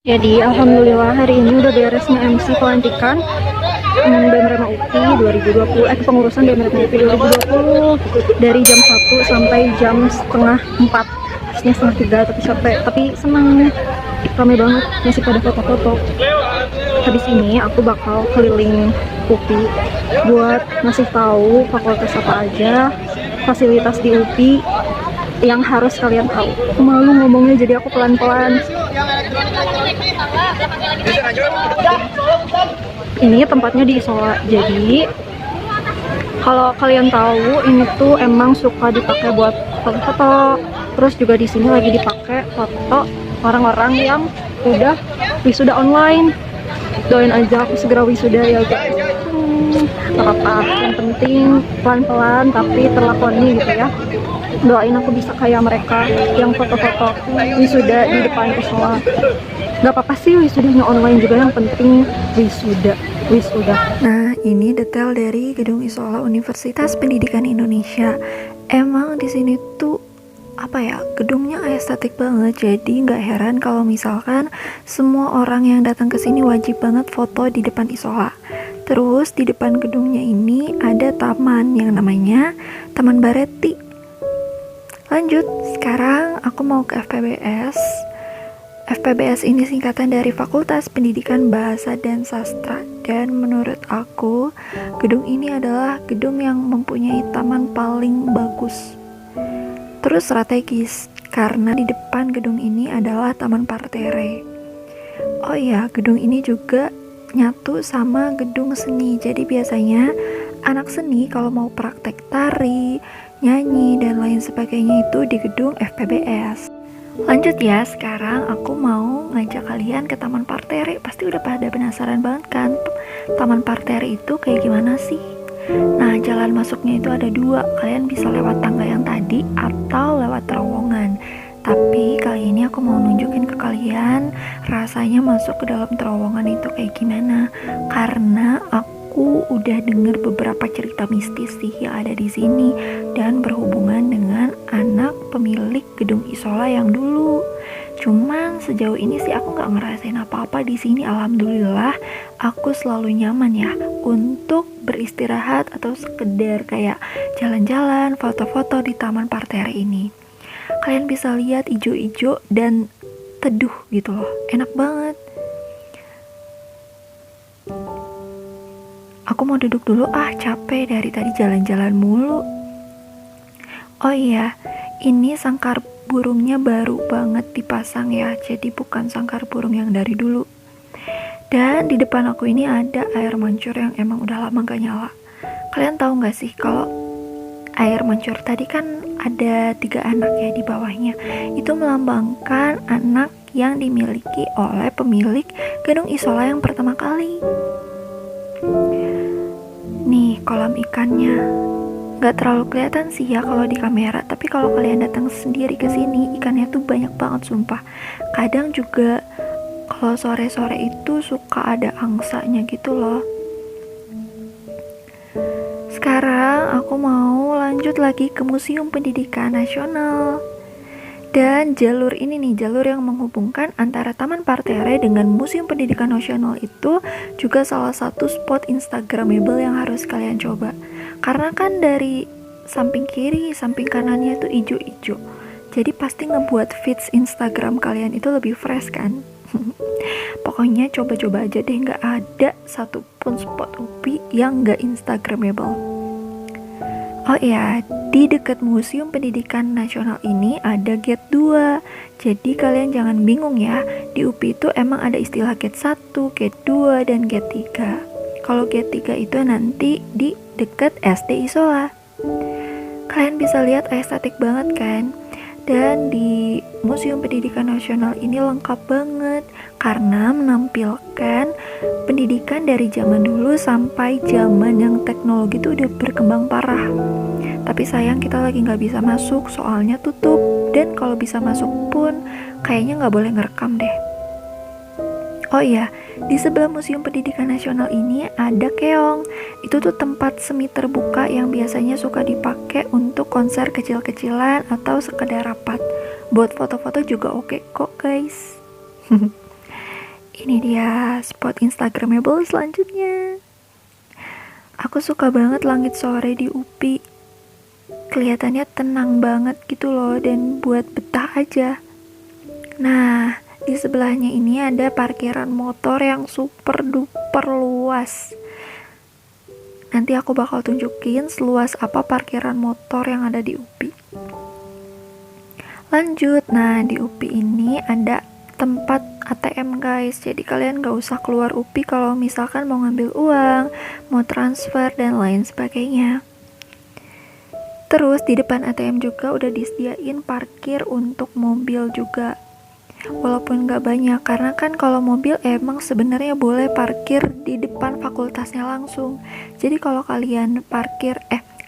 Jadi alhamdulillah hari ini udah beres nge-MC pelantikan BEM UPI 2020, kepengurusan BEM UPI 2020 dari jam 1 sampai jam setengah 4, harusnya setengah 3 tapi capek, tapi senang, rame banget, masih pada foto-foto. Habis ini aku bakal keliling UPI buat ngasih tahu fakultas apa aja, fasilitas di UPI yang harus kalian tahu. Aku malu ngomongnya jadi aku pelan-pelan. Ini tempatnya di Isola. Jadi kalau kalian tahu ini tuh emang suka dipakai buat foto-foto. Terus juga di sini lagi dipakai foto orang-orang yang udah wisuda online. Doain aja aku segera wisuda ya guys. Gak apa-apa, yang penting pelan-pelan tapi terlakuannya gitu ya. Doain aku bisa kayak mereka yang foto-foto wisuda di depan Isola. Gak apa-apa sih wisudanya online juga, yang penting wisuda. Nah, ini detail dari gedung Isola Universitas Pendidikan Indonesia. Emang di sini tuh gedungnya estetik banget. Jadi nggak heran kalau misalkan semua orang yang datang ke sini wajib banget foto di depan Isola. Terus di depan gedungnya ini ada taman yang namanya Taman Baretti. Lanjut, sekarang aku mau ke FPBS. FPBS ini singkatan dari Fakultas Pendidikan Bahasa dan Sastra, dan menurut aku gedung ini adalah gedung yang mempunyai taman paling bagus, terus strategis, karena di depan gedung ini adalah Taman Partere. Oh iya, gedung ini juga nyatu sama gedung seni, jadi biasanya anak seni kalau mau praktek tari, nyanyi, dan lain sebagainya itu di gedung FPBS. Lanjut ya, sekarang aku mau ngajak kalian ke Taman Partere. Pasti udah pada penasaran banget kan, Taman Partere itu kayak gimana sih? Nah, jalan masuknya itu ada dua. Kalian bisa lewat tangga yang tadi atau lewat terowongan. Tapi kali ini aku mau nunjukin ke kalian rasanya masuk ke dalam terowongan itu kayak gimana. Karena aku udah denger beberapa cerita mistis sih yang ada di sini dan berhubungan dengan anak pemilik gedung Isola yang dulu. Cuman sejauh ini sih aku nggak ngerasain apa-apa di sini. Alhamdulillah, aku selalu nyaman ya untuk beristirahat atau sekedar kayak jalan-jalan, foto-foto di Taman Partere ini. Kalian bisa lihat ijo-ijo dan teduh gitu loh, enak banget. Aku mau duduk dulu, capek dari tadi jalan-jalan mulu. Oh iya, ini sangkar burungnya baru banget dipasang ya, jadi bukan sangkar burung yang dari dulu. Dan di depan aku ini ada air mancur yang emang udah lama gak nyala. Kalian tahu gak sih kalau air mancur tadi kan ada 3 anak ya di bawahnya. Itu melambangkan anak yang dimiliki oleh pemilik gedung Isola yang pertama kali. Nih kolam ikannya. Gak terlalu kelihatan sih ya kalau di kamera, tapi kalau kalian datang sendiri ke sini, ikannya tuh banyak banget sumpah. Kadang juga kalau sore-sore itu suka ada angsanya gitu loh. Sekarang aku mau lanjut lagi ke Museum Pendidikan Nasional. Dan jalur ini nih, jalur yang menghubungkan antara Taman Partere dengan Museum Pendidikan Nasional itu juga salah satu spot instagramable yang harus kalian coba. Karena kan dari samping kiri, samping kanannya itu ijo-ijo. Jadi pasti ngebuat feeds Instagram kalian itu lebih fresh kan. Pokoknya coba-coba aja deh, gak ada satupun spot UPI yang gak instagramable. Oh iya, di dekat Museum Pendidikan Nasional ini ada gate 2. Jadi kalian jangan bingung ya, di UPI itu emang ada istilah gate 1, gate 2, dan gate 3. Kalau gate 3 itu nanti di dekat SD Isola. Kalian bisa lihat estetik banget kan? Dan di Museum Pendidikan Nasional ini lengkap banget karena menampilkan pendidikan dari zaman dulu sampai zaman yang teknologi itu udah berkembang parah. Tapi sayang kita lagi nggak bisa masuk soalnya tutup, dan kalau bisa masuk pun kayaknya nggak boleh ngerekam deh. Oh iya, di sebelah Museum Pendidikan Nasional ini ada keong. Itu tuh tempat semi terbuka yang biasanya suka dipakai untuk konser kecil-kecilan atau sekedar rapat. Buat foto-foto juga oke kok guys. Ini dia spot instagramable selanjutnya. Aku suka banget langit sore di UPI. Kelihatannya tenang banget gitu loh dan buat betah aja. Nah, di sebelahnya ini ada parkiran motor yang super duper luas. Nanti aku bakal tunjukin seluas apa parkiran motor yang ada di UPI. Lanjut, nah di UPI ini ada tempat ATM guys, jadi kalian gak usah keluar UPI kalau misalkan mau ngambil uang, mau transfer, dan lain sebagainya. Terus di depan ATM juga udah disediain parkir untuk mobil juga. Walaupun gak banyak, karena kan kalau mobil emang sebenarnya boleh parkir di depan fakultasnya langsung. Jadi kalau kalian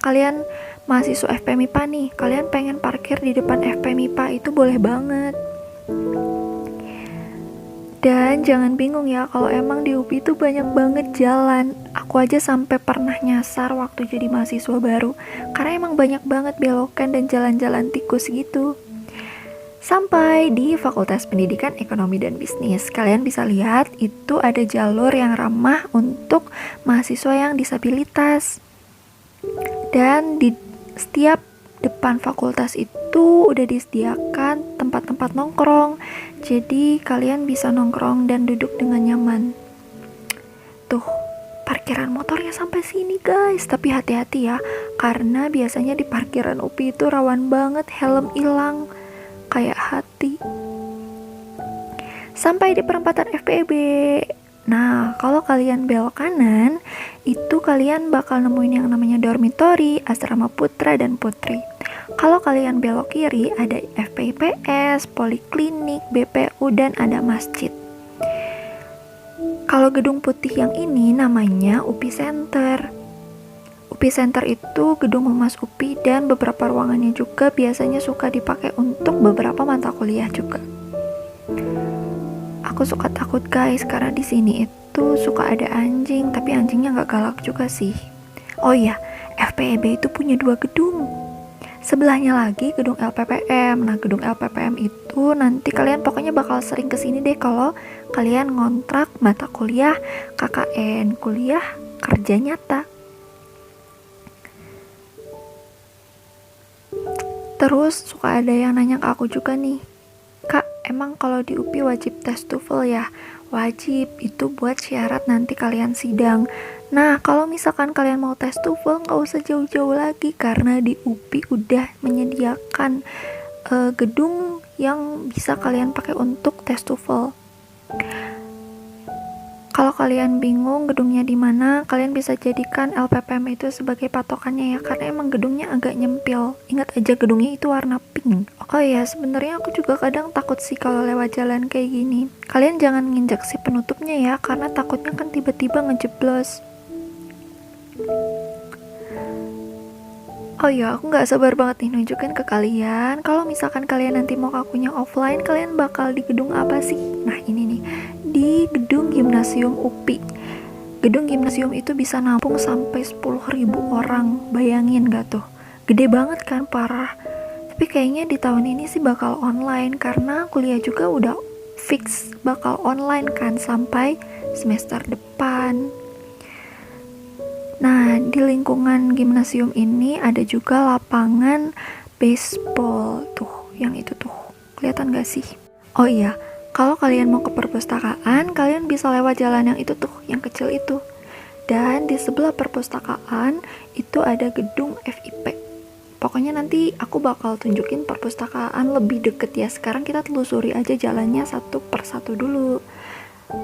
kalian mahasiswa FP MIPA nih, kalian pengen parkir di depan FP MIPA itu boleh banget. Dan jangan bingung ya, kalau emang di UPI itu banyak banget jalan. Aku aja sampai pernah nyasar waktu jadi mahasiswa baru, karena emang banyak banget belokan dan jalan-jalan tikus gitu. Sampai di Fakultas Pendidikan Ekonomi dan Bisnis, kalian bisa lihat itu ada jalur yang ramah untuk mahasiswa yang disabilitas. Dan di setiap depan fakultas itu udah disediakan tempat-tempat nongkrong. Jadi kalian bisa nongkrong dan duduk dengan nyaman. Tuh, parkiran motornya sampai sini guys. Tapi hati-hati ya, karena biasanya di parkiran UPI itu rawan banget helm hilang. Kayak hati. Sampai di perempatan FPEB. Nah, kalau kalian belok kanan, itu kalian bakal nemuin yang namanya dormitory, asrama putra dan putri. Kalau kalian belok kiri, ada FPIPS, poliklinik, BPU, dan ada masjid. Kalau gedung putih yang ini namanya UPI Center. UPI Center itu gedung humas UPI dan beberapa ruangannya juga biasanya suka dipakai untuk beberapa mata kuliah juga. Aku suka takut guys, karena di sini itu suka ada anjing, tapi anjingnya nggak galak juga sih. Oh iya, FPEB itu punya 2 gedung. Sebelahnya lagi gedung LPPM. Nah, gedung LPPM itu nanti kalian pokoknya bakal sering kesini deh kalau kalian ngontrak mata kuliah KKN, kuliah kerja nyata. Terus suka ada yang nanya ke aku juga nih, Kak, emang kalau di UPI wajib tes TOEFL ya? Wajib, itu buat syarat nanti kalian sidang. Nah, kalau misalkan kalian mau tes TOEFL, nggak usah jauh-jauh lagi, karena di UPI udah menyediakan gedung yang bisa kalian pakai untuk tes TOEFL. Kalau kalian bingung gedungnya di mana, kalian bisa jadikan LPPM itu sebagai patokannya ya, karena emang gedungnya agak nyempil. Ingat aja gedungnya itu warna pink. Oh ya, sebenarnya aku juga kadang takut sih kalau lewat jalan kayak gini. Kalian jangan nginjek si penutupnya ya, karena takutnya kan tiba-tiba ngejeblos. Oh iya, aku gak sabar banget nih nunjukin ke kalian. Kalau misalkan kalian nanti mau akunya offline, kalian bakal di gedung apa sih? Nah ini nih, di gedung Gimnasium UPI. Gedung Gimnasium itu bisa nampung sampai 10.000 orang. Bayangin gak tuh? Gede banget kan, parah. Tapi kayaknya di tahun ini sih bakal online, karena kuliah juga udah fix bakal online kan sampai semester depan. Nah, di lingkungan gimnasium ini ada juga lapangan baseball. Tuh, yang itu tuh. Kelihatan gak sih? Oh iya, kalau kalian mau ke perpustakaan, kalian bisa lewat jalan yang itu tuh, yang kecil itu. Dan di sebelah perpustakaan itu ada gedung FIP. Pokoknya nanti aku bakal tunjukin perpustakaan lebih deket ya. Sekarang kita telusuri aja jalannya satu persatu dulu.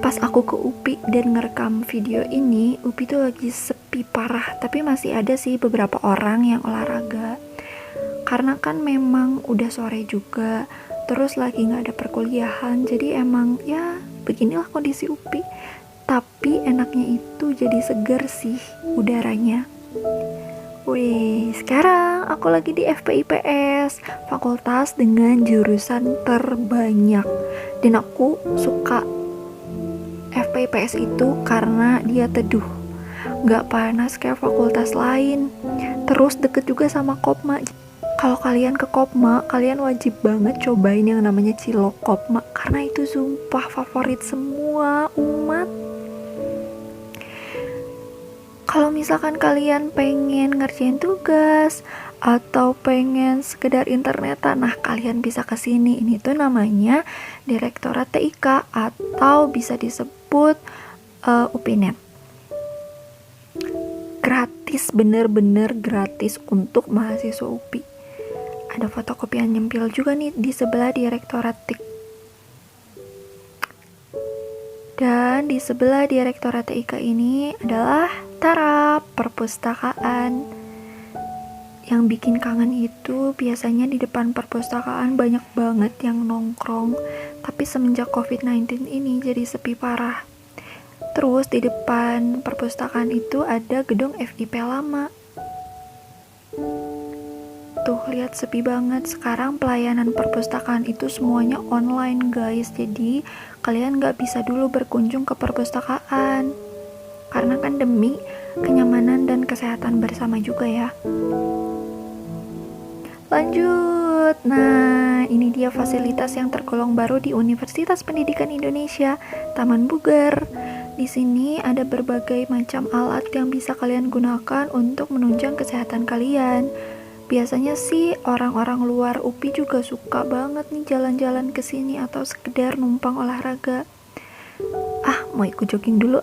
Pas aku ke UPI dan ngerekam video ini, UPI tuh lagi sepi parah, tapi masih ada sih beberapa orang yang olahraga. Karena kan memang udah sore juga, terus lagi gak ada perkuliahan, jadi emang ya beginilah kondisi UPI. Tapi enaknya itu jadi seger sih udaranya. Wih, sekarang aku lagi di FPIPS, fakultas dengan jurusan terbanyak. Dan aku suka FPIPS itu karena dia teduh, gak panas kayak fakultas lain, terus deket juga sama Kopma. Kalau kalian ke Kopma, kalian wajib banget cobain yang namanya cilok Kopma, karena itu sumpah favorit semua umat. Kalau misalkan kalian pengen ngerjain tugas atau pengen sekedar internetan, nah kalian bisa ke sini. Ini tuh namanya Direktorat TIK atau bisa disebut UPINET. Gratis, bener-bener gratis untuk mahasiswa UPI. Ada fotokopian nyempil juga nih di sebelah Direktorat TIK. Dan di sebelah Direktorat TIK ini adalah tara perpustakaan. Yang bikin kangen itu biasanya di depan perpustakaan banyak banget yang nongkrong. Tapi semenjak COVID-19 ini jadi sepi parah. Terus di depan perpustakaan itu ada gedung FIP lama. Tuh, lihat sepi banget. Sekarang pelayanan perpustakaan itu semuanya online guys. Jadi kalian gak bisa dulu berkunjung ke perpustakaan. Karena kan demi kenyamanan dan kesehatan bersama juga ya. Lanjut. Nah, ini dia fasilitas yang tergolong baru di Universitas Pendidikan Indonesia, Taman Bugar. Di sini ada berbagai macam alat yang bisa kalian gunakan untuk menunjang kesehatan kalian. Biasanya sih orang-orang luar UPI juga suka banget nih jalan-jalan ke sini atau sekedar numpang olahraga. Mau ikut jogging dulu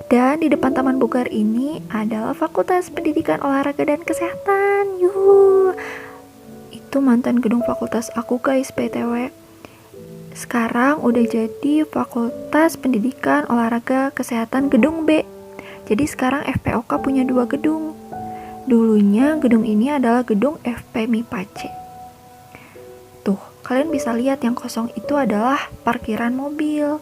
Dan di depan Taman Bugar ini adalah Fakultas Pendidikan Olahraga dan Kesehatan. Itu mantan gedung fakultas aku guys, BTW. Sekarang udah jadi Fakultas Pendidikan Olahraga Kesehatan gedung B. Jadi sekarang FPOK punya 2 gedung. Dulunya gedung ini adalah gedung FP MIPA C. Tuh, kalian bisa lihat yang kosong itu adalah parkiran mobil.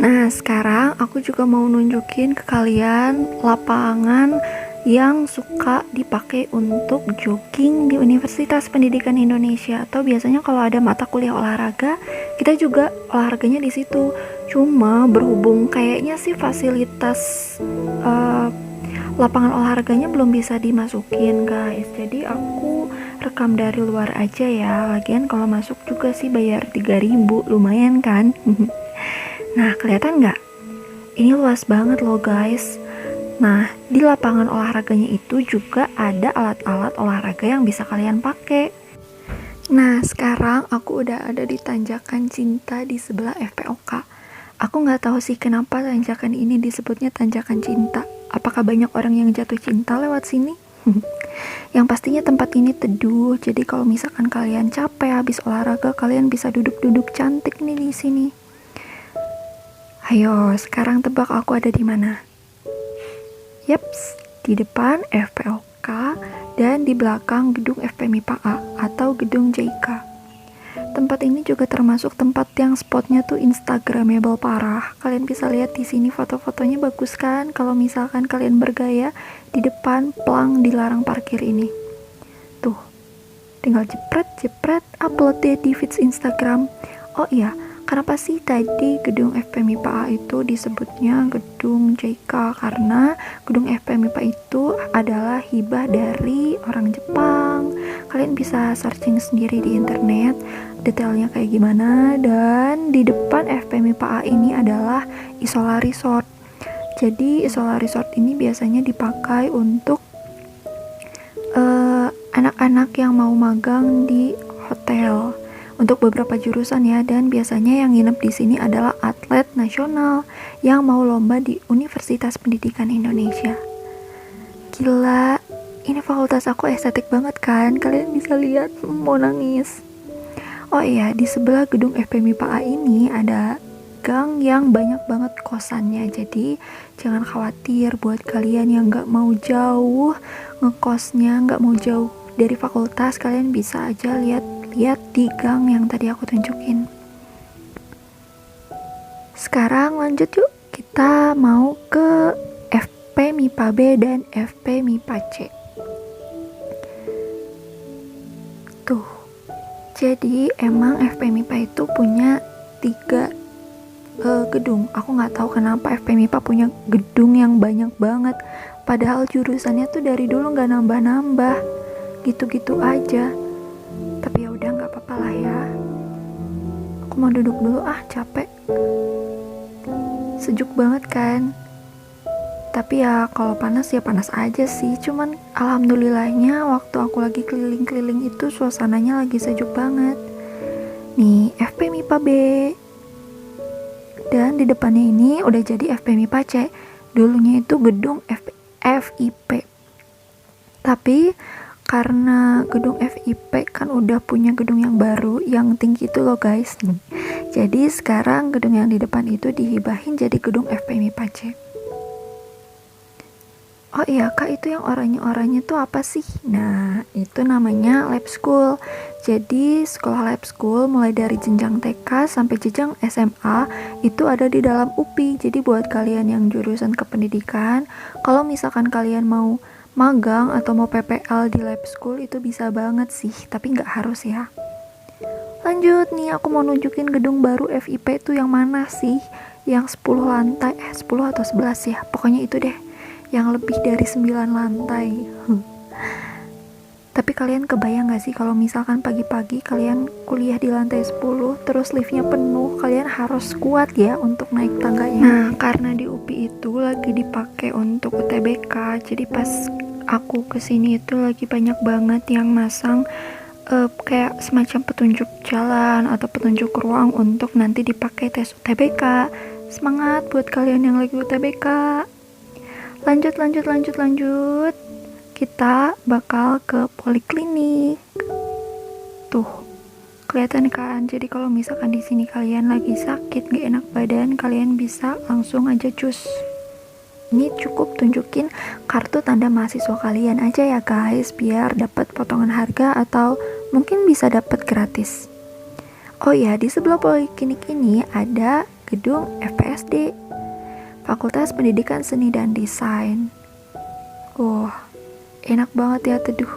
Nah, sekarang aku juga mau nunjukin ke kalian lapangan yang suka dipakai untuk jogging di Universitas Pendidikan Indonesia. Atau biasanya kalau ada mata kuliah olahraga, kita juga olahraganya di situ. Cuma berhubung kayaknya sih fasilitas lapangan olahraganya belum bisa dimasukin guys. Jadi aku rekam dari luar aja ya. Lagian kalau masuk juga sih bayar 3.000, lumayan kan? Nah, kelihatan nggak? Ini luas banget loh guys. Nah, di lapangan olahraganya itu juga ada alat-alat olahraga yang bisa kalian pakai. Nah, sekarang aku udah ada di Tanjakan Cinta di sebelah FPOK. Aku nggak tahu sih kenapa tanjakan ini disebutnya Tanjakan Cinta. Apakah banyak orang yang jatuh cinta lewat sini? Yang pastinya tempat ini teduh. Jadi kalau misalkan kalian capek habis olahraga, kalian bisa duduk-duduk cantik nih di sini. Ayo, sekarang tebak aku ada di mana? Yaps, di depan FPOK dan di belakang gedung FP MIPA A atau gedung JIK. Tempat ini juga termasuk tempat yang spotnya tuh instagramable parah. Kalian bisa lihat di sini foto-fotonya bagus kan? Kalau misalkan kalian bergaya di depan plang dilarang parkir ini. Tuh, tinggal jepret, upload deh di feeds Instagram. Oh iya, kenapa sih tadi gedung FP MIPA A itu disebutnya gedung JK? Karena gedung FP MIPA itu adalah hibah dari orang Jepang. Kalian bisa searching sendiri di internet detailnya kayak gimana. Dan di depan FP MIPA A ini adalah Isola Resort. Jadi Isola Resort ini biasanya dipakai untuk anak-anak yang mau magang di hotel. Untuk beberapa jurusan ya, dan biasanya yang nginep di sini adalah atlet nasional yang mau lomba di Universitas Pendidikan Indonesia. Gila, ini fakultas aku estetik banget kan? Kalian bisa lihat, mau nangis. Oh iya, di sebelah gedung FP MIPA A ini ada gang yang banyak banget kosannya. Jadi jangan khawatir buat kalian yang gak mau jauh ngekosnya, gak mau jauh dari fakultas, kalian bisa aja lihat di gang yang tadi aku tunjukin. Sekarang lanjut yuk, kita mau ke FP MIPA B dan FP MIPA C. Tuh, jadi emang FP MIPA itu punya 3 gedung. Aku nggak tahu kenapa FP MIPA punya gedung yang banyak banget. Padahal jurusannya tuh dari dulu nggak nambah-nambah, gitu-gitu aja. Tapi ya udah nggak apa-apa lah ya. Aku mau duduk dulu capek. Sejuk banget kan. Tapi ya kalau panas ya panas aja sih. Cuman alhamdulillahnya waktu aku lagi keliling-keliling itu suasananya lagi sejuk banget. Nih FP MIPA B. Dan di depannya ini udah jadi FP MIPA C. Dulunya itu gedung FIP. Tapi karena gedung FIP kan udah punya gedung yang baru yang tinggi itu loh guys. Jadi sekarang gedung yang di depan itu dihibahin jadi gedung FP MIPA C. Oh iya kak, itu yang oranye-oranye tuh apa sih? Nah itu namanya lab school. Jadi sekolah lab school mulai dari jenjang TK sampai jenjang SMA itu ada di dalam UPI. Jadi buat kalian yang jurusan kependidikan, kalau misalkan kalian mau magang atau mau PPL di lab school itu bisa banget sih, tapi nggak harus ya. Lanjut nih, aku mau nunjukin gedung baru FIP tuh yang mana sih? Yang 10 lantai, 10 atau 11 ya, pokoknya itu deh. Yang lebih dari 9 lantai. Tapi kalian kebayang gak sih kalau misalkan pagi-pagi kalian kuliah di lantai 10 terus liftnya penuh, kalian harus kuat ya untuk naik tangganya. Nah karena di UPI itu lagi dipakai untuk UTBK, jadi pas aku kesini itu lagi banyak banget yang masang kayak semacam petunjuk jalan atau petunjuk ruang untuk nanti dipakai tes UTBK. Semangat buat kalian yang lagi UTBK. Lanjut. Kita bakal ke poliklinik. Tuh, kelihatan kan? Jadi kalau misalkan di sini kalian lagi sakit, gak enak badan, kalian bisa langsung aja cus. Ini cukup tunjukin kartu tanda mahasiswa kalian aja ya guys, biar dapat potongan harga atau mungkin bisa dapat gratis. Oh ya, di sebelah poliklinik ini ada gedung FPSD. Fakultas Pendidikan Seni dan Desain. Enak banget ya teduh.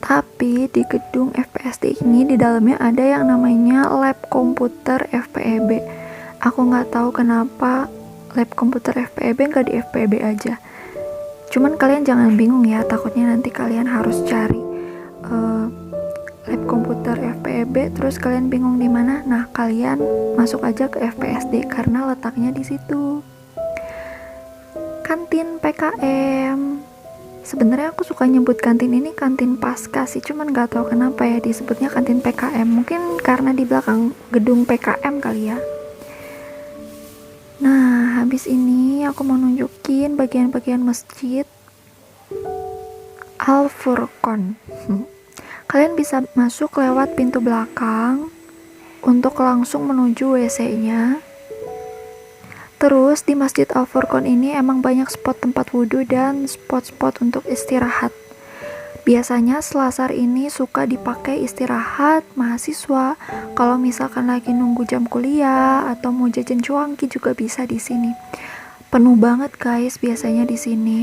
Tapi di gedung FPSD ini di dalamnya ada yang namanya lab komputer FPEB. Aku nggak tahu kenapa lab komputer FPEB nggak di FPEB aja. Cuman kalian jangan bingung ya, takutnya nanti kalian harus cari lab komputer FPEB terus kalian bingung di mana. Nah, kalian masuk aja ke FPSD karena letaknya di situ. Kantin PKM. Sebenarnya aku suka nyebut kantin ini kantin pasca sih, cuman nggak tahu kenapa ya disebutnya kantin PKM. Mungkin karena di belakang gedung PKM kali ya. Nah, habis ini aku mau nunjukin bagian-bagian masjid Al-Furqon. Kalian bisa masuk lewat pintu belakang untuk langsung menuju WC-nya. Terus di Masjid Al-Furqon ini emang banyak spot tempat wudhu dan spot-spot untuk istirahat. Biasanya selasar ini suka dipakai istirahat mahasiswa. Kalau misalkan lagi nunggu jam kuliah atau mau jajan cuanki juga bisa di sini. Penuh banget guys biasanya di sini.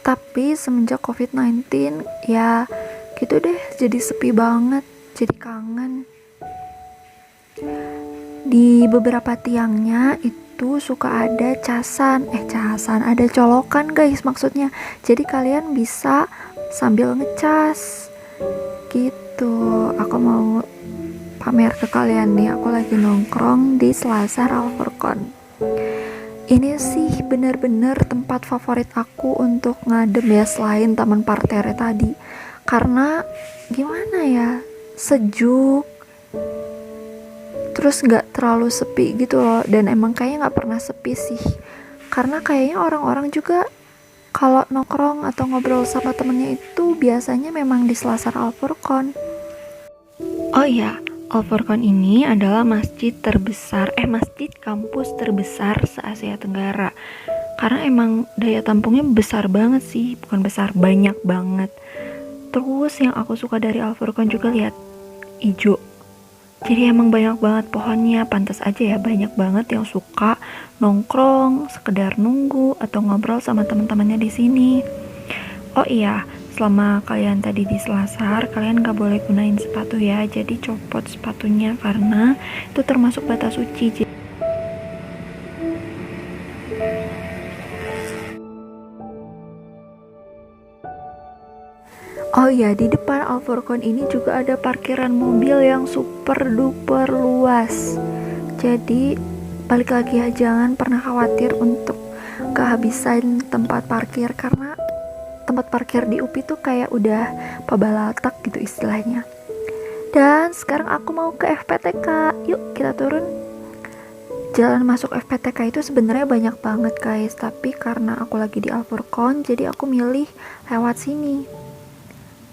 Tapi semenjak COVID-19 ya gitu deh, jadi sepi banget, jadi kangen. Di beberapa tiangnya itu suka ada ada colokan guys maksudnya. Jadi kalian bisa sambil ngecas gitu. Aku mau pamer ke kalian nih, aku lagi nongkrong di Selasar Al-Furqon. Ini sih bener-bener tempat favorit aku untuk ngadem ya, selain taman parternya tadi. Karena gimana ya, sejuk, terus gak terlalu sepi gitu loh. Dan emang kayaknya gak pernah sepi sih, karena kayaknya orang-orang juga kalau nongkrong atau ngobrol sama temennya itu biasanya memang di Selasar Al-Furqon. Oh iya, Al-Furqon ini adalah masjid kampus terbesar se-Asia Tenggara. Karena emang daya tampungnya besar banget sih, bukan besar, banyak banget. Terus yang aku suka dari Al-Furqon juga lihat hijau. Jadi emang banyak banget pohonnya, pantas aja ya banyak banget yang suka nongkrong, sekedar nunggu atau ngobrol sama teman-temannya di sini. Oh iya, selama kalian tadi di Selasar, kalian gak boleh gunain sepatu ya. Jadi copot sepatunya karena itu termasuk batas suci. Oh ya, di depan Alforcon ini juga ada parkiran mobil yang super duper luas. Jadi balik lagi ya, jangan pernah khawatir untuk kehabisan tempat parkir, karena tempat parkir di UPI tuh kayak udah pabalatak gitu istilahnya. Dan sekarang aku mau ke FPTK. Yuk kita turun. Jalan masuk FPTK itu sebenarnya banyak banget guys, tapi karena aku lagi di Alforcon jadi aku milih lewat sini.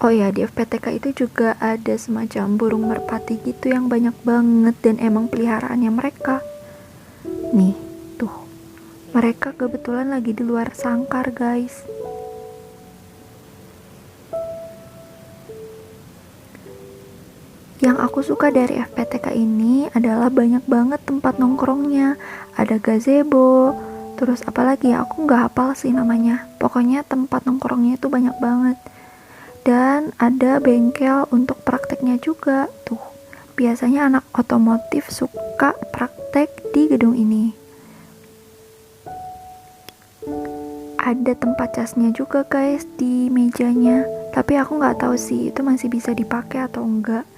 Oh ya, di FPTK itu juga ada semacam burung merpati gitu yang banyak banget dan emang peliharaannya mereka. Nih, tuh. Mereka kebetulan lagi di luar sangkar, guys. Yang aku suka dari FPTK ini adalah banyak banget tempat nongkrongnya. Ada gazebo, terus apalagi ya, aku nggak hafal sih namanya. Pokoknya tempat nongkrongnya itu banyak banget. Dan ada bengkel untuk prakteknya juga. Tuh, biasanya anak otomotif suka praktek di gedung ini. Ada tempat casnya juga guys di mejanya, tapi aku nggak tahu sih itu masih bisa dipakai atau enggak.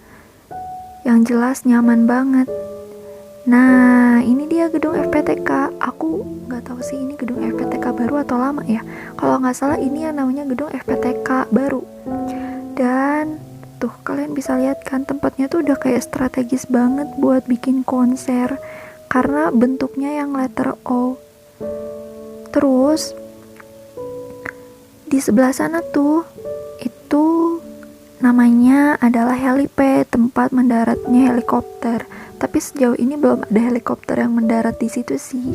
Yang jelas nyaman banget. Nah, ini dia gedung FPTK. Aku nggak tahu sih ini gedung FPTK baru atau lama ya. Kalau nggak salah ini yang namanya gedung FPTK baru. Dan tuh kalian bisa lihat kan, tempatnya tuh udah kayak strategis banget buat bikin konser karena bentuknya yang letter O. Terus di sebelah sana tuh itu namanya adalah helipad, tempat mendaratnya helikopter. Tapi sejauh ini belum ada helikopter yang mendarat di situ sih.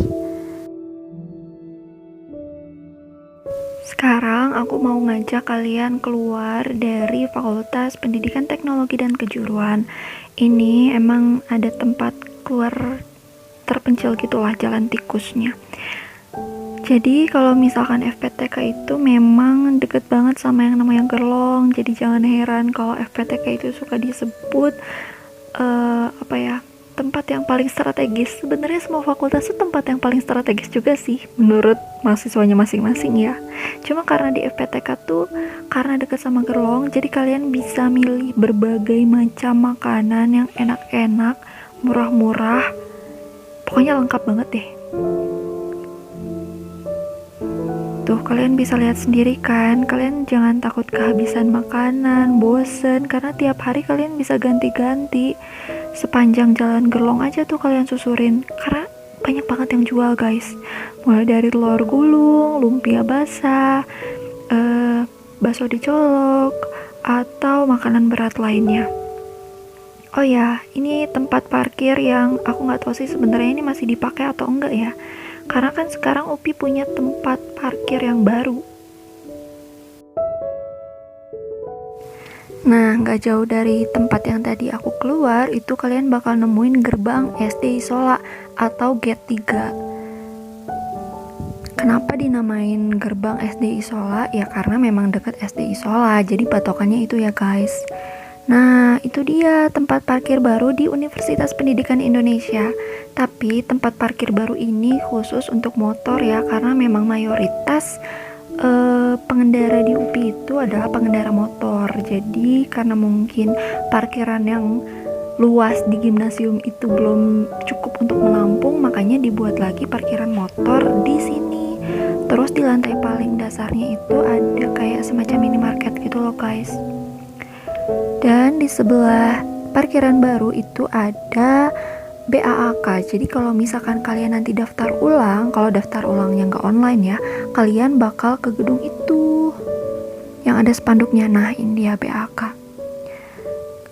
Sekarang aku mau ngajak kalian keluar dari Fakultas Pendidikan Teknologi dan Kejuruan. Ini emang ada tempat keluar terpencil gitulah, jalan tikusnya. Jadi kalau misalkan FPTK itu memang deket banget sama yang namanya Gerlong. Jadi jangan heran kalau FPTK itu suka disebut tempat yang paling strategis. Sebenarnya semua fakultas itu tempat yang paling strategis juga sih menurut mahasiswanya masing-masing ya. Cuma karena di FPTK tuh karena dekat sama Gerlong, jadi kalian bisa milih berbagai macam makanan yang enak-enak, murah-murah. Pokoknya lengkap banget deh. Tuh kalian bisa lihat sendiri kan, kalian jangan takut kehabisan makanan, bosen, karena tiap hari kalian bisa ganti-ganti. Sepanjang jalan Gerlong aja tuh kalian susurin, karena banyak banget yang jual guys. Mulai dari telur gulung, lumpia basah, bakso dicolok, atau makanan berat lainnya. Oh ya, ini tempat parkir yang aku nggak tahu sih sebenarnya ini masih dipakai atau enggak ya. Karena kan sekarang UPI punya tempat parkir yang baru. Nah, gak jauh dari tempat yang tadi aku keluar, itu kalian bakal nemuin gerbang SD Isola atau Gate 3. Kenapa dinamain gerbang SD Isola? Ya karena memang dekat SD Isola, jadi patokannya itu ya guys. Nah, itu dia tempat parkir baru di Universitas Pendidikan Indonesia. Tapi tempat parkir baru ini khusus untuk motor ya, karena memang mayoritas pengendara di UPI itu adalah pengendara motor. Jadi karena mungkin parkiran yang luas di gimnasium itu belum cukup untuk menampung, makanya dibuat lagi parkiran motor di sini. Terus di lantai paling dasarnya itu ada kayak semacam minimarket gitu loh guys. Dan di sebelah parkiran baru itu ada BAAK. Jadi kalau misalkan kalian nanti daftar ulang, kalau daftar ulangnya nggak online ya, kalian bakal ke gedung itu yang ada spanduknya. Nah, ini dia BAAK.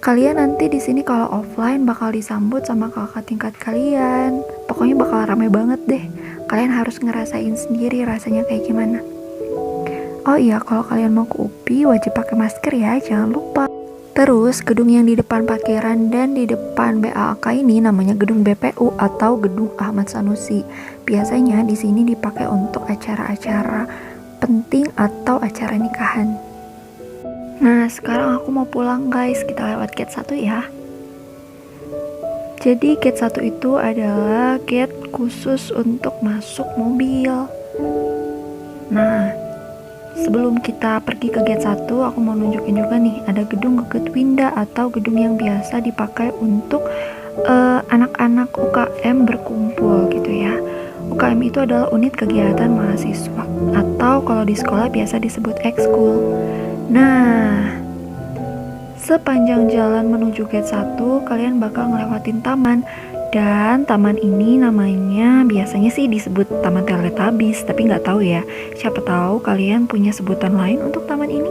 Kalian nanti di sini kalau offline bakal disambut sama kakak tingkat kalian. Pokoknya bakal rame banget deh. Kalian harus ngerasain sendiri rasanya kayak gimana. Oh iya, kalau kalian mau ke UPI wajib pakai masker ya, jangan lupa. Terus gedung yang di depan parkiran dan di depan BAAK ini namanya gedung BPU atau gedung Ahmad Sanusi. Biasanya di sini dipakai untuk acara-acara penting atau acara nikahan. Nah, sekarang aku mau pulang guys, kita lewat gate 1 ya. Jadi gate 1 itu adalah gate khusus untuk masuk mobil. Nah, sebelum kita pergi ke gate 1, aku mau nunjukin juga nih, ada gedung Getwinda atau gedung yang biasa dipakai untuk anak-anak UKM berkumpul gitu ya. UKM itu adalah unit kegiatan mahasiswa atau kalau di sekolah biasa disebut ekskul. Nah, sepanjang jalan menuju gate 1, kalian bakal ngelewatin taman. Dan taman ini namanya biasanya sih disebut Taman Teletubbies, tapi nggak tahu ya. Siapa tahu kalian punya sebutan lain untuk taman ini.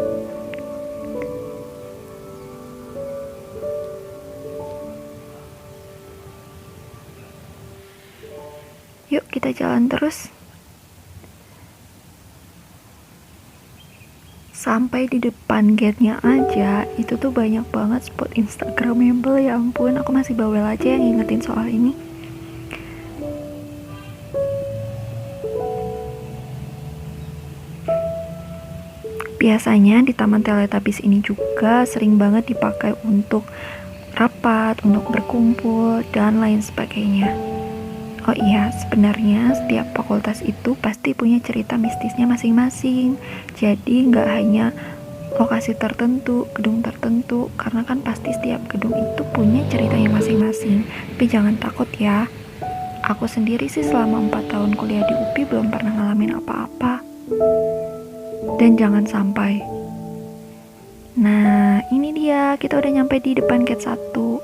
Yuk kita jalan terus. Sampai di depan gate-nya aja, itu tuh banyak banget spot instagramable. Ya ampun, aku masih bawel aja yang ngingetin soal ini. Biasanya di Taman Teletubbies ini juga sering banget dipakai untuk rapat, untuk berkumpul, dan lain sebagainya. Oh iya, sebenarnya setiap fakultas itu pasti punya cerita mistisnya masing-masing. Jadi nggak hanya lokasi tertentu, gedung tertentu, karena kan pasti setiap gedung itu punya ceritanya masing-masing. Tapi jangan takut ya. Aku sendiri sih selama 4 tahun kuliah di UPI belum pernah ngalamin apa-apa. Dan jangan sampai. Nah, ini dia, kita udah nyampe di depan gate 1.